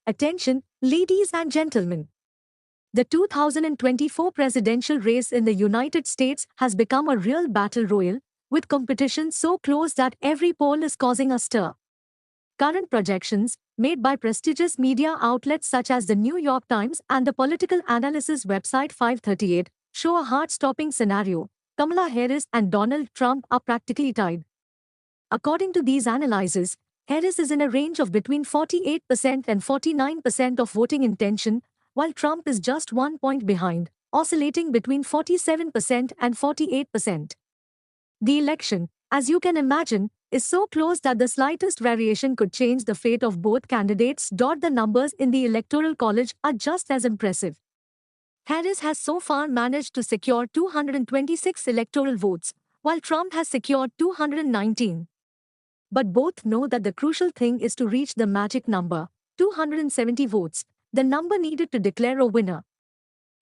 Attention, ladies and gentlemen. The 2024 presidential race in the United States has become a real battle royal, with competition so close that every poll is causing a stir. Current projections, made by prestigious media outlets such as the New York Times and the political analysis website 538, show a heart-stopping scenario. Kamala Harris and Donald Trump are practically tied. According to these analyses, Harris is in a range of between 48% and 49% of voting intention, while Trump is just 1 point behind, oscillating between 47% and 48%. The election, as you can imagine, is so close that the slightest variation could change the fate of both candidates. The numbers in the Electoral College are just as impressive. Harris has so far managed to secure 226 electoral votes, while Trump has secured 219. But both know that the crucial thing is to reach the magic number, 270 votes, the number needed to declare a winner.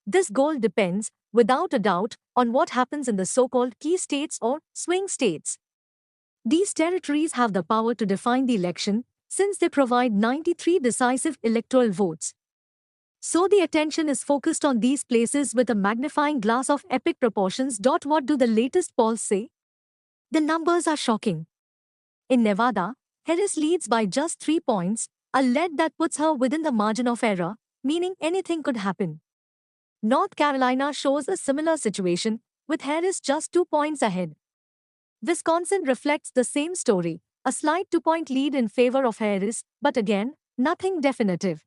This goal depends, without a doubt, on what happens in the so-called key states or swing states. These territories have the power to define the election, since they provide 93 decisive electoral votes. So the attention is focused on these places with a magnifying glass of epic proportions. What do the latest polls say? The numbers are shocking. In Nevada, Harris leads by just 3 points, a lead that puts her within the margin of error, meaning anything could happen. North Carolina shows a similar situation, with Harris just 2 points ahead. Wisconsin reflects the same story, a slight 2-point lead in favor of Harris, but again, nothing definitive.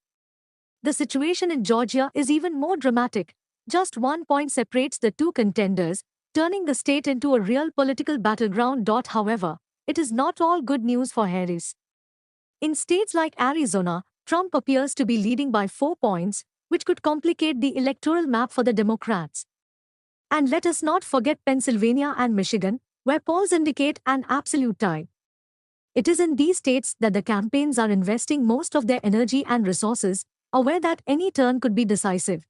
The situation in Georgia is even more dramatic. Just 1 point separates the two contenders, turning the state into a real political battleground. However, it is not all good news for Harris. In states like Arizona, Trump appears to be leading by 4 points, which could complicate the electoral map for the Democrats. And let us not forget Pennsylvania and Michigan, where polls indicate an absolute tie. It is in these states that the campaigns are investing most of their energy and resources, aware that any turn could be decisive.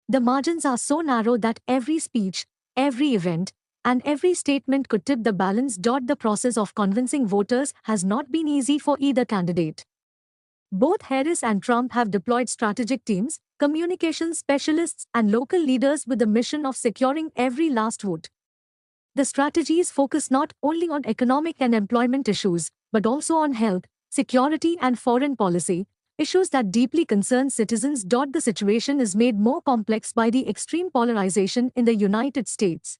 The margins are so narrow that every speech, every event, and every statement could tip the balance. The process of convincing voters has not been easy for either candidate. Both Harris and Trump have deployed strategic teams, communications specialists, and local leaders with the mission of securing every last vote. The strategies focus not only on economic and employment issues, but also on health, security, and foreign policy, issues that deeply concern citizens. The situation is made more complex by the extreme polarization in the United States.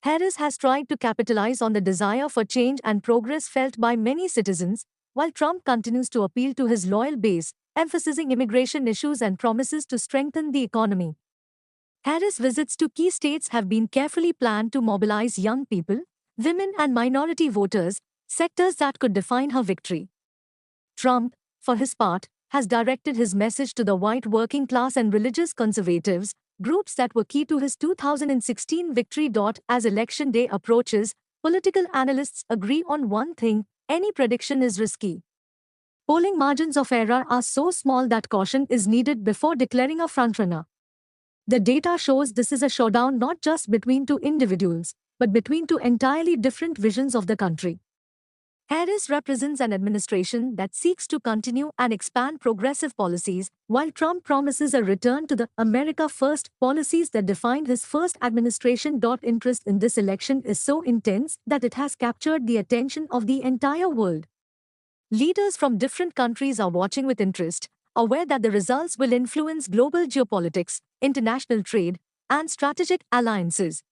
Harris has tried to capitalize on the desire for change and progress felt by many citizens, while Trump continues to appeal to his loyal base, emphasizing immigration issues and promises to strengthen the economy. Harris' visits to key states have been carefully planned to mobilize young people, women, and minority voters, sectors that could define her victory. Trump, for his part, has directed his message to the white working class and religious conservatives, groups that were key to his 2016 victory. As election day approaches, political analysts agree on one thing: any prediction is risky. Polling margins of error are so small that caution is needed before declaring a frontrunner. The data shows this is a showdown not just between two individuals, but between two entirely different visions of the country. Harris represents an administration that seeks to continue and expand progressive policies, while Trump promises a return to the America First policies that defined his first administration. Interest in this election is so intense that it has captured the attention of the entire world. Leaders from different countries are watching with interest, aware that the results will influence global geopolitics, international trade, and strategic alliances.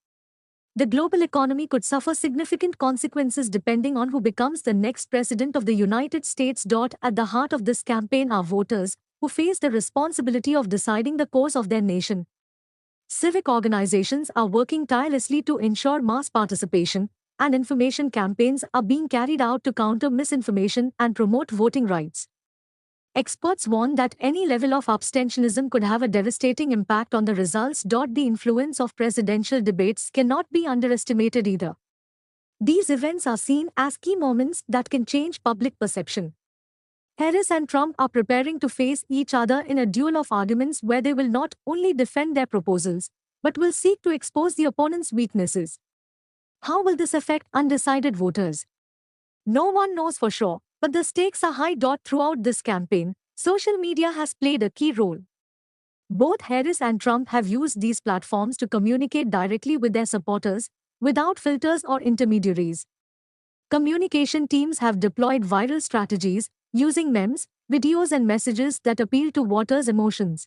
The global economy could suffer significant consequences depending on who becomes the next president of the United States. At the heart of this campaign are voters, who face the responsibility of deciding the course of their nation. Civic organizations are working tirelessly to ensure mass participation, and information campaigns are being carried out to counter misinformation and promote voting rights. Experts warn that any level of abstentionism could have a devastating impact on the results. The influence of presidential debates cannot be underestimated either. These events are seen as key moments that can change public perception. Harris and Trump are preparing to face each other in a duel of arguments where they will not only defend their proposals, but will seek to expose the opponent's weaknesses. How will this affect undecided voters? No one knows for sure, but the stakes are high. Throughout this campaign, Social media has played a key role. Both Harris and Trump have used these platforms to communicate directly with their supporters, without filters or intermediaries. Communication teams have deployed viral strategies, using memes, videos, and messages that appeal to voters' emotions.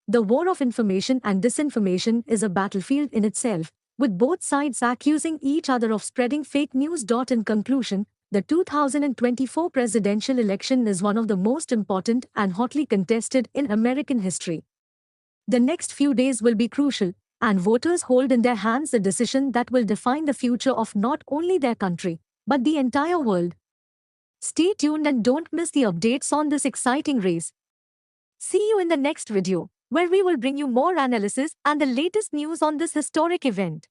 The war of information and disinformation is a battlefield in itself, with both sides accusing each other of spreading fake news. In conclusion, the 2024 presidential election is one of the most important and hotly contested in American history. The next few days will be crucial, and voters hold in their hands the decision that will define the future of not only their country, but the entire world. Stay tuned and don't miss the updates on this exciting race. See you in the next video, where we will bring you more analysis and the latest news on this historic event.